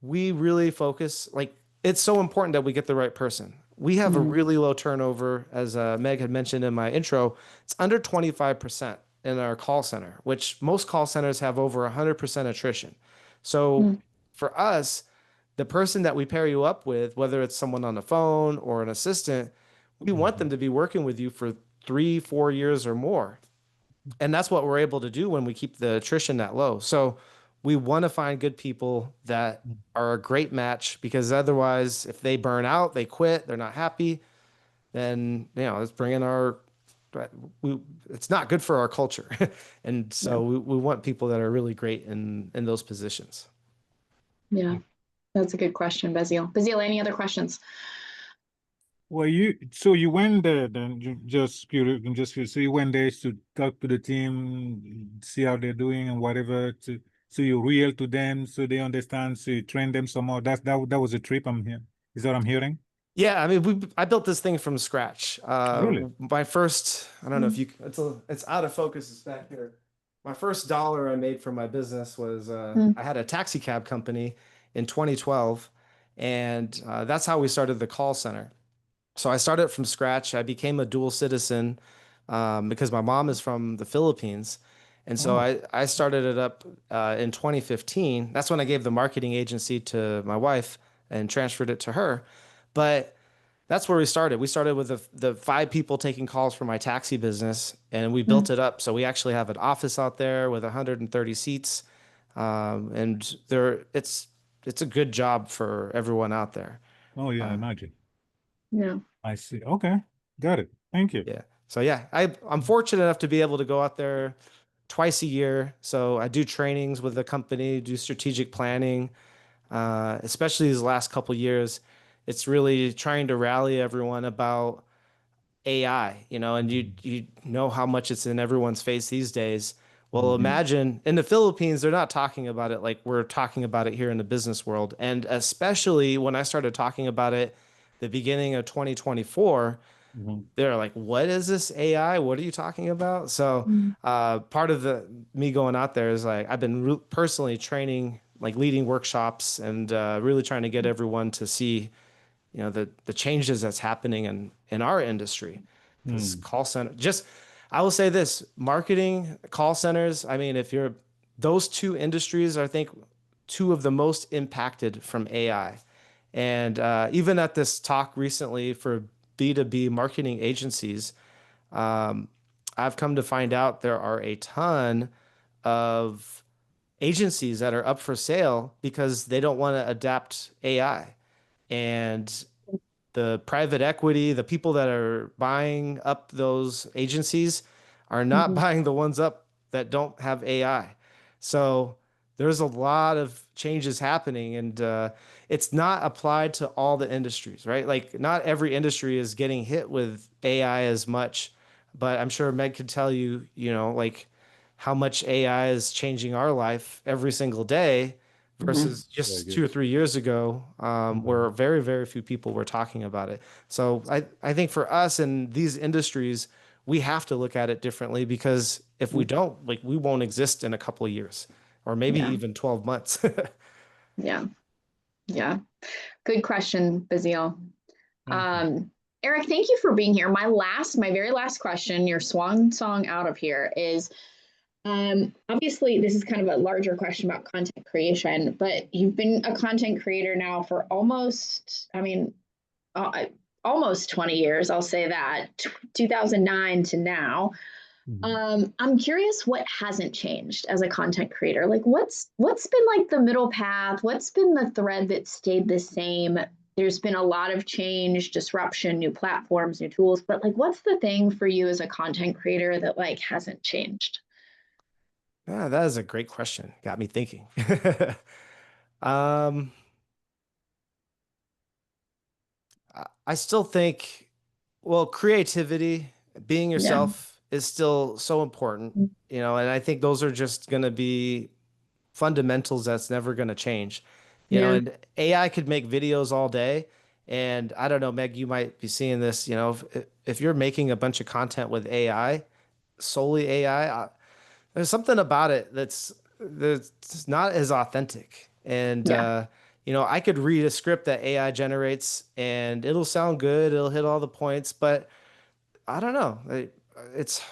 we really focus, like, it's so important that we get the right person. We have a really low turnover, as Meg had mentioned in my intro. It's under 25% in our call center, which most call centers have over 100% attrition. So for us, the person that we pair you up with, whether it's someone on the phone or an assistant, we want them to be working with you for 3, 4 years or more. And that's what we're able to do when we keep the attrition that low. So we want to find good people that are a great match, because otherwise, if they burn out, they quit, they're not happy, then, let's bring in it's not good for our culture. And so we want people that are really great in those positions. Yeah, that's a good question, Beziel. Beziel, any other questions? Well, you went there, then just curious, so you went there to talk to the team, see how they're doing and whatever, so you real to them, so they understand, so you train them some more. That was a trip I'm here. Is what I'm hearing? Yeah, I mean, I built this thing from scratch. Really? My first, I don't know if you, it's out of focus. It's back here. My first dollar I made from my business was I had a taxi cab company in 2012, and that's how we started the call center. So I started from scratch. I became a dual citizen because my mom is from the Philippines. And so I started it up in 2015. That's when I gave the marketing agency to my wife and transferred it to her. But that's where we started. We started with the 5 people taking calls for my taxi business, and we built it up. So we actually have an office out there with 130 seats. And it's a good job for everyone out there. Oh yeah, I imagine. Yeah. I see. Okay, got it. Thank you. Yeah. So yeah, I'm fortunate enough to be able to go out there twice a year. So I do trainings with the company, do strategic planning, especially these last couple years. It's really trying to rally everyone about AI, and you know how much it's in everyone's face these days. Well, imagine in the Philippines, they're not talking about it like we're talking about it here in the business world. And especially when I started talking about it the beginning of 2024, they're like, what is this AI? What are you talking about? So part of me going out there is like, I've been personally training, like leading workshops, and really trying to get everyone to see, the changes that's happening in our industry. Because call center, I will say this, marketing, call centers, I mean, those 2 industries are, I think, 2 of the most impacted from AI. And even at this talk recently for B2B marketing agencies, I've come to find out there are a ton of agencies that are up for sale because they don't want to adapt AI. And the private equity, the people that are buying up those agencies are not buying the ones up that don't have AI. So there's a lot of changes happening, and it's not applied to all the industries, right? Like not every industry is getting hit with AI as much, but I'm sure Meg could tell you, like how much AI is changing our life every single day versus just 2 or 3 years ago, where very, very few people were talking about it. So I think for us in these industries, we have to look at it differently, because if we don't, like, we won't exist in a couple of years, or maybe even 12 months. Yeah. Yeah. Good question, Basil. Eric, thank you for being here. My very last question, your swan song out of here, is obviously this is kind of a larger question about content creation, but you've been a content creator now for almost 20 years. I'll say that, 2009 to now. I'm curious what hasn't changed as a content creator. Like what's been like the middle path? What's been the thread that stayed the same? There's been a lot of change, disruption, new platforms, new tools, but like what's the thing for you as a content creator that like hasn't changed? Yeah, that is a great question. Got me thinking. Um, I still think, well, creativity, being Yeah. yourself is still so important, you know, and I think those are just going to be fundamentals that's never going to change, you know, Yeah. and AI could make videos all day. And I don't know, Meg, you might be seeing this, you know, if you're making a bunch of content with AI, solely AI, there's something about it that's not as authentic. And Yeah. you know, I could read a script that AI generates and it'll sound good, it'll hit all the points, but I don't know. It's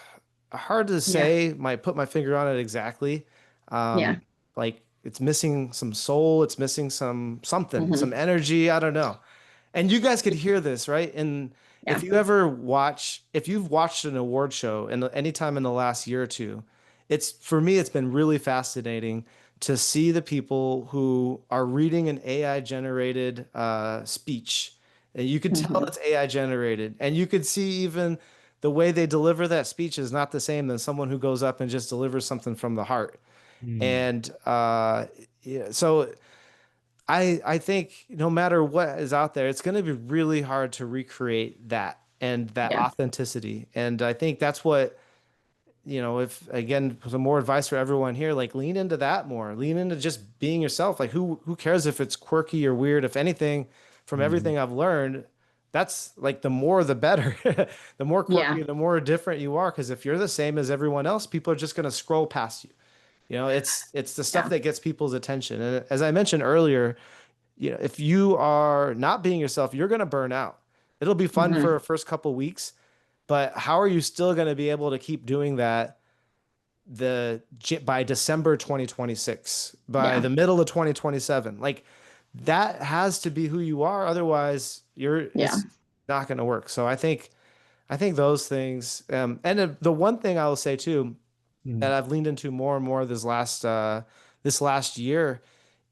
hard to Yeah. say. Might put my finger on it exactly. Yeah. Like it's missing some soul, it's missing something, Hmm. some energy. I don't know. And you guys could hear this, right? And Yeah. if you've watched an award show and anytime in the last year or two, it's for me, it's been really fascinating to see the people who are reading an AI generated speech. And you could tell Hmm. it's AI generated. And you could see even the way they deliver that speech is not the same than someone who goes up and just delivers something from the heart. Mm. And yeah, so I think no matter what is out there, it's going to be really hard to recreate that and that Yeah. authenticity. And I think that's what, you know, if again, some more advice for everyone here, like lean into that more, lean into just being yourself. Like who cares if it's quirky or weird? If anything, from Mm. everything I've learned, that's like the more the better. The more Yeah. quirky, the more different you are. Because if you're the same as everyone else, people are just going to scroll past you. You know, it's the stuff Yeah. that gets people's attention. And as I mentioned earlier, you know, if you are not being yourself, you're going to burn out. It'll be fun Hmm. for a first couple weeks, but how are you still going to be able to keep doing that by December 2026, by Yeah. the middle of 2027? Like that has to be who you are. Otherwise, Yeah. it's not going to work. So I think those things, and the one thing I will say too, that Mm. I've leaned into more and more this last year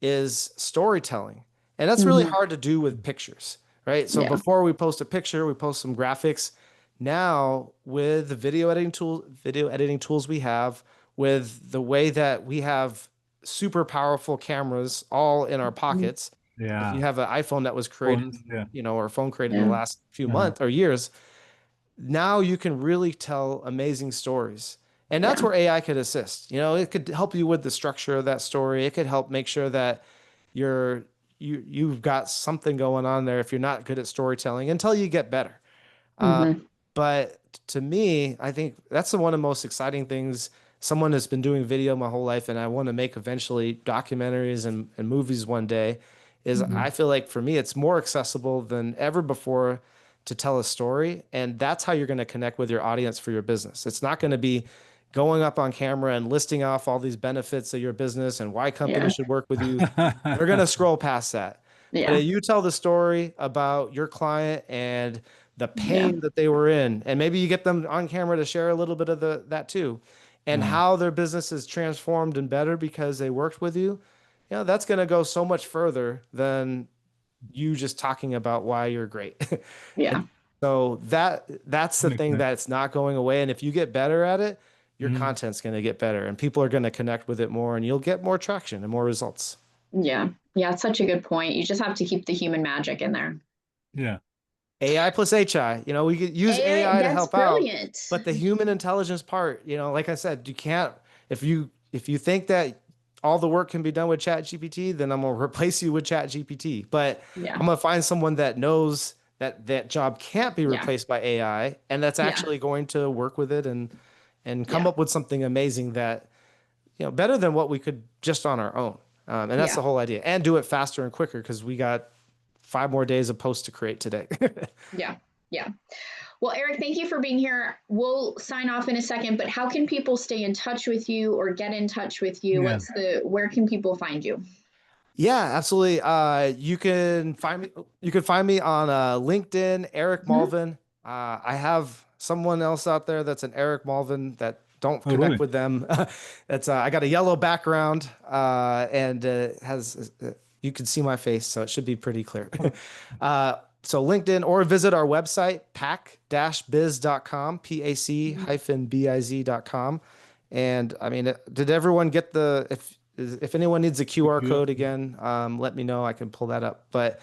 is storytelling. And that's really Hmm. hard to do with pictures, right? So Yeah. before we post a picture, we post some graphics. Now with the video editing tools we have, with the way that we have super powerful cameras all in our Mhm. pockets. If you Yeah. have an iPhone that was created, Phones. Yeah. you know, or a phone created in the Yeah. last few Uh-huh. months or years, now you can really tell amazing stories. And that's Yeah. where AI could assist. You know, it could help you with the structure of that story. It could help make sure that you've got something going on there if you're not good at storytelling until you get better. Uh, Hmm. but to me, I think that's the one of the most exciting things. Someone that's been doing video my whole life, and I want to make eventually documentaries and movies one day, is Hmm. I feel like for me, it's more accessible than ever before to tell a story. And that's how you're going to connect with your audience for your business. It's not going to be going up on camera and listing off all these benefits of your business and why Yeah. companies should work with you. They're going to scroll past that. But Yeah. you tell the story about your client and the Yeah. pain that they were in, and maybe you get them on camera to share a little bit of that too, and Uh, how their business is transformed and better because they worked with you. You know, that's going to go so much further than you just talking about why you're great. And Yeah. so that's the makes thing sense. that's not going away. And if you get better at it, your Mhm. content's going to get better and people are going to connect with it more and you'll get more traction and more results. Yeah. Yeah. It's such a good point. You just have to keep the human magic in there. Yeah. AI plus HI, you know, we could use AI, AI to that's help out, brilliant. but the human intelligence part, you know, like I said, you can't, if you think that all the work can be done with ChatGPT, then I'm gonna replace you with ChatGPT. But Yeah. I'm gonna find someone that knows that that job can't be Yeah. replaced by AI and that's Yeah. actually going to work with it and come Yeah. up with something amazing that, you know, better than what we could just on our own. And that's Yeah. the whole idea. And do it faster and quicker because we got 5 more days of posts to create today. Yeah. Yeah. Well, Eric, thank you for being here. We'll sign off in a second, but how can people stay in touch with you or get in touch with you? Yeah. Where can people find you? Yeah, absolutely. You can find me on LinkedIn, Eric Mhm. Malvin. I have someone else out there that's an Eric Malvin that don't Oh, connect really? with them. That's I got a yellow background and has you can see my face, so it should be pretty clear. So LinkedIn or visit our website, pac-biz.com, pac-biz.com. And I mean, did everyone get if anyone needs a The QR cure. code again, let me know. I can pull that up. But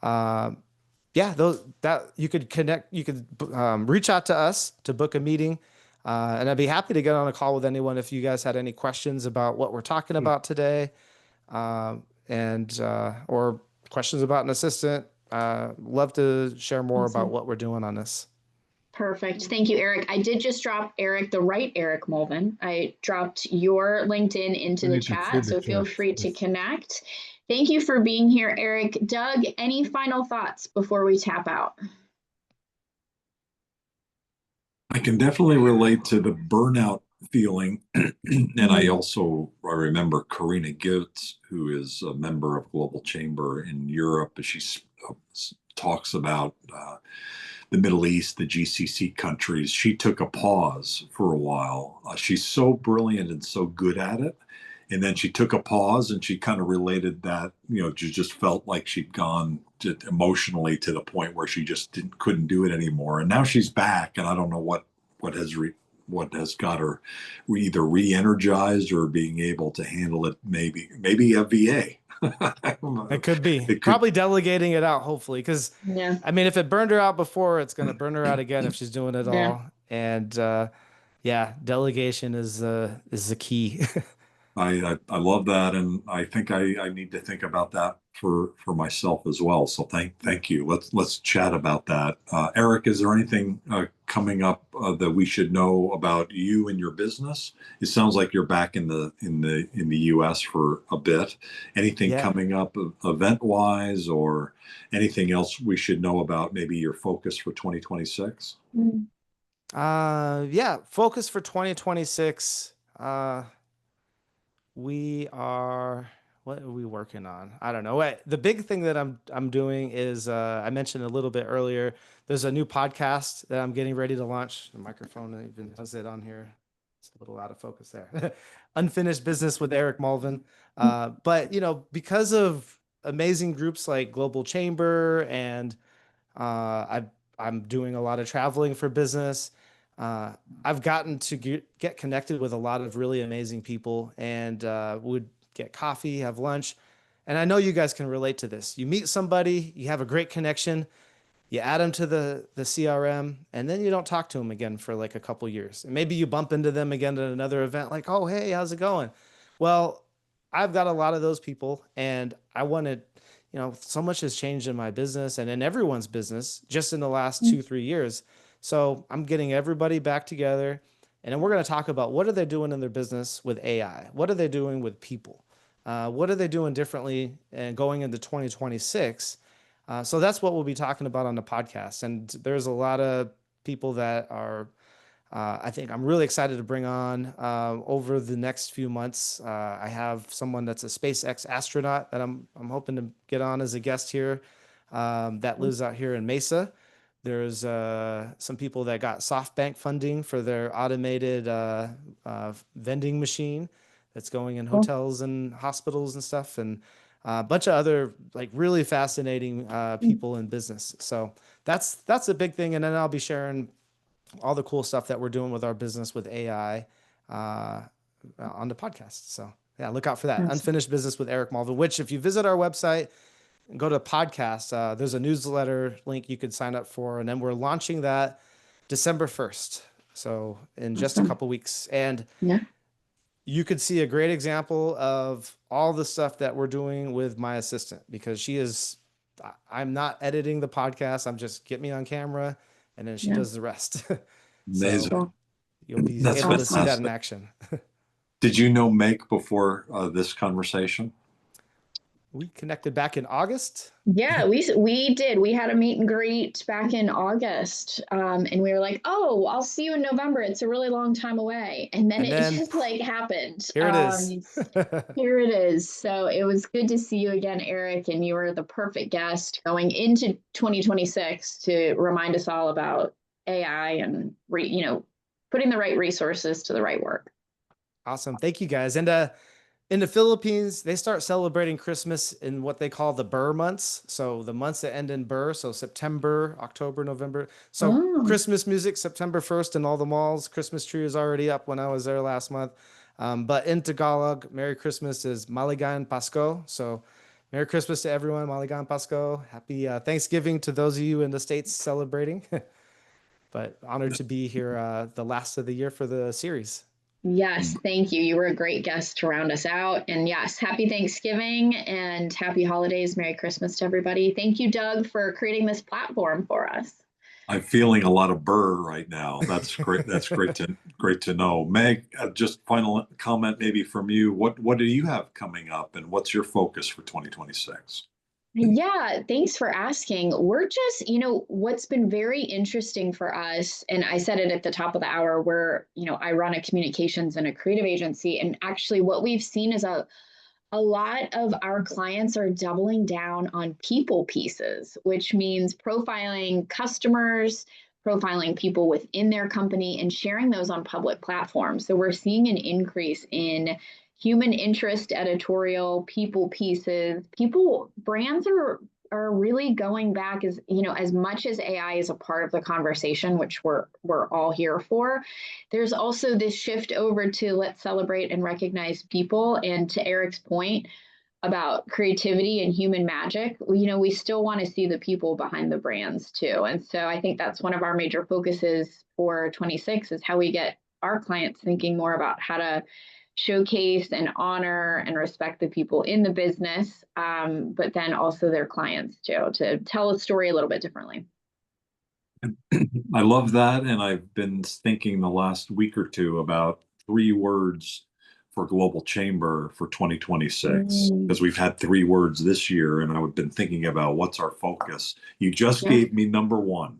um, yeah, those that you could connect, you could reach out to us to book a meeting. And I'd be happy to get on a call with anyone if you guys had any questions about what we're talking about today, and or questions about an assistant. Love to share more about Awesome. what we're doing on this. Perfect. Thank you, Eric. I did just drop Eric, the right Eric Malvin. I dropped your LinkedIn into I the need to see chat, the so feel chat. free to Yes. connect. Thank you for being here, Eric. Doug, any final thoughts before we tap out? I can definitely relate to the burnout feeling. And I remember Karina Gitz, who is a member of Global Chamber in Europe. She talks about the Middle East, the GCC countries. She took a pause for a while. She's so brilliant and so good at it. And then she took a pause and she kind of related that, she just felt like she'd gone emotionally to the point where she just couldn't do it anymore. And now she's back, and I don't know what has got her either re-energized or being able to handle it. Maybe a VA. I don't know. It could be. It could, Probably delegating it out, hopefully, because Yeah. I mean, if it burned her out before, it's going to burn her out again if she's doing it Yeah. all. And yeah, delegation is the key. I love that, and I think I need to think about that for myself as well. So thank you. Let's chat about that. Eric, is there anything coming up that we should know about you and your business? It sounds like you're back in the U.S. for a bit. Anything Yeah. coming up event wise, or anything else we should know about maybe your focus for 2026? Yeah, focus for 2026. What are we working on? I don't know. The big thing that I'm doing is I mentioned a little bit earlier. There's a new podcast that I'm getting ready to launch. The microphone even has it on here. It's a little out of focus there. Unfinished Business with Eric Malvin. But because of amazing groups like Global Chamber, and I'm doing a lot of traveling for business. I've gotten to get connected with a lot of really amazing people, and would get coffee, have lunch. And I know you guys can relate to this. You meet somebody, you have a great connection, you add them to the CRM, and then you don't talk to them again for like a couple years. And maybe you bump into them again at another event, like, oh, hey, how's it going? Well, I've got a lot of those people, and I wanted, so much has changed in my business and in everyone's business just in the last 2-3 years. So I'm getting everybody back together, and then we're going to talk about what are they doing in their business with AI? What are they doing with people? What are they doing differently and going into 2026? So that's what we'll be talking about on the podcast. And there's a lot of people that are, I think I'm really excited to bring on over the next few months. I have someone that's a SpaceX astronaut that I'm hoping to get on as a guest here, that lives out here in Mesa. There's some people that got SoftBank funding for their automated vending machine that's going in hotels and hospitals and stuff, and a bunch of other like really fascinating people in business. So that's a big thing. And then I'll be sharing all the cool stuff that we're doing with our business with AI on the podcast. So yeah, look out for that. Unfinished Business with Eric Malvin, which if you visit our website and go to podcast, there's a newsletter link you could sign up for. And then we're launching that December 1st. So in just a couple weeks. And you could see a great example of all the stuff that we're doing with my assistant, because I'm not editing the podcast. I'm just get me on camera, and then she does the rest. Amazing. So you'll be That's able to see that in fantastic. action. Did you know Make before this conversation? We connected back in August. Yeah, we did. We had a meet and greet back in August, and we were like, "Oh, I'll see you in November. It's a really long time away." And then it just like happened. Here it is. Here it is. So it was good to see you again, Eric, and you were the perfect guest going into 2026 to remind us all about AI and putting the right resources to the right work. Awesome. Thank you guys. And in the Philippines, they start celebrating Christmas in what they call the Burr months. So the months that end in Burr. So September, October, November. So Christmas music, September 1st in all the malls. Christmas tree is already up when I was there last month. But in Tagalog, Merry Christmas is Maligayan Pasko. So Merry Christmas to everyone. Maligan Pasco. Happy Thanksgiving to those of you in the States celebrating. But honored to be here the last of the year for the series. Yes, thank you. You were a great guest to round us out. And yes, happy Thanksgiving and happy holidays. Merry Christmas to everybody. Thank you, Doug, for creating this platform for us. I'm feeling a lot of burr right now. That's great. That's great to know. Meg, just final comment maybe from you. What do you have coming up, and what's your focus for 2026? Yeah, thanks for asking. We're just, what's been very interesting for us, and I said it at the top of the hour, I run a communications and a creative agency. And actually what we've seen is a lot of our clients are doubling down on people pieces, which means profiling customers, profiling people within their company, and sharing those on public platforms. So we're seeing an increase in human interest editorial, people pieces. Brands are really going back, as much as AI is a part of the conversation, which we're all here for. There's also this shift over to let's celebrate and recognize people. And to Eric's point about creativity and human magic, we still want to see the people behind the brands too. And so I think that's one of our major focuses for 26 is how we get our clients thinking more about how to showcase and honor and respect the people in the business, but then also their clients too, to tell a story a little bit differently. I love that. And I've been thinking the last week or two about 3 words for Global Chamber for 2026, because we've had 3 words this year, and I've been thinking about what's our focus. You just gave me number 1,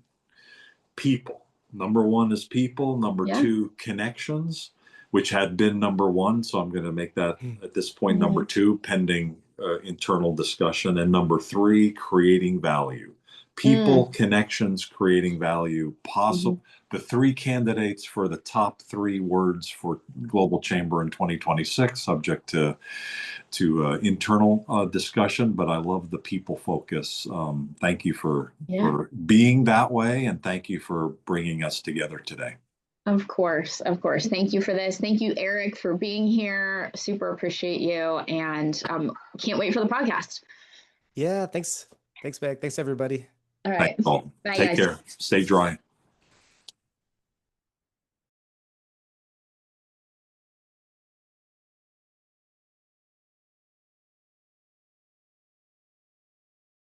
people. Number 1 is people. Number 2, connections, which had been number 1. So I'm going to make that at this point number 2, pending internal discussion. And number 3, creating value. People, connections, creating value. Possible. The 3 candidates for the top 3 words for Global Chamber in 2026, subject to internal discussion. But I love the people focus. Thank you for being that way, and thank you for bringing us together today. Of course. Thank you for this. Thank you, Eric, for being here. Super appreciate you, and can't wait for the podcast. Yeah, thanks, Meg. Thanks, everybody. All right. Thanks all. Bye, Take guys. care. Stay dry.